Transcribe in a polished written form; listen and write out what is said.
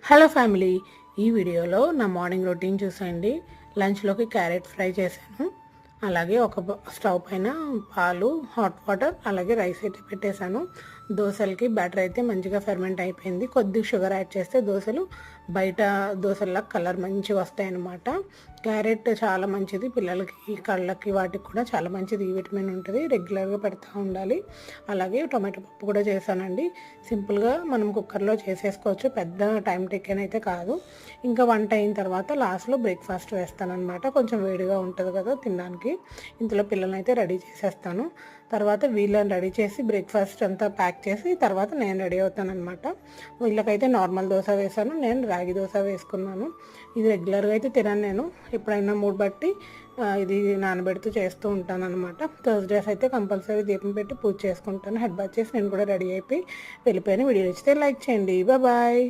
Hello family, ఈ వీడియోలో నా మార్నింగ్ రొటీన్ చూసేయండి. లంచ్లోకి క్యారెట్ ఫ్రై చేశాను. అలాగే ఒక స్టవ్ పైన పాలు, హాట్ వాటర్, అలాగే రైస్ అయితే పెట్టేశాను. దోశలకి బ్యాటర్ అయితే మంచిగా ఫెర్మెంట్ అయిపోయింది. కొద్దిగా షుగర్ యాడ్ చేస్తే దోశలు బయట దోశల కలర్ మంచిగా వస్తాయన్నమాట. క్యారెట్ చాలా మంచిది పిల్లలకి, కళ్ళకి, వాటికి కూడా చాలా మంచిది. ఈ విటమిన్ ఉంటుంది, రెగ్యులర్గా పెడతా ఉండాలి. అలాగే టొమాటో పప్పు కూడా చేశానండి. సింపుల్గా మనం కుక్కర్లో చేసేసుకోవచ్చు, పెద్ద టైం టేకెన్ అయితే కాదు. ఇంకా వంట అయిన తర్వాత లాస్ట్లో బ్రేక్ఫాస్ట్ వేస్తానన్నమాట. కొంచెం వేడిగా ఉంటుంది కదా తినడానికి. ఇంతలో పిల్లల్ని అయితే రెడీ చేసేస్తాను. తర్వాత వీళ్ళని రెడీ చేసి బ్రేక్ఫాస్ట్ అంతా ప్యాక్ చేసి తర్వాత నేను రెడీ అవుతానన్నమాట. వీళ్ళకైతే నార్మల్ దోశ వేసాను, నేను రాగి దోశ వేసుకున్నాను. ఇది రెగ్యులర్గా అయితే తినను నేను, ఎప్పుడైనా మూడ్ బట్టి ఇది నానబెడుతూ చేస్తూ ఉంటాను అనమాట. థర్స్డేస్ అయితే కంపల్సరీ దీపం పెట్టి పూజ చేసుకుంటాను. హెడ్ బాత్ చేసి నేను కూడా రెడీ అయిపోయి వెళ్ళిపోయాను. వీడియో నచ్చితే లైక్ చేయండి. బాయ్.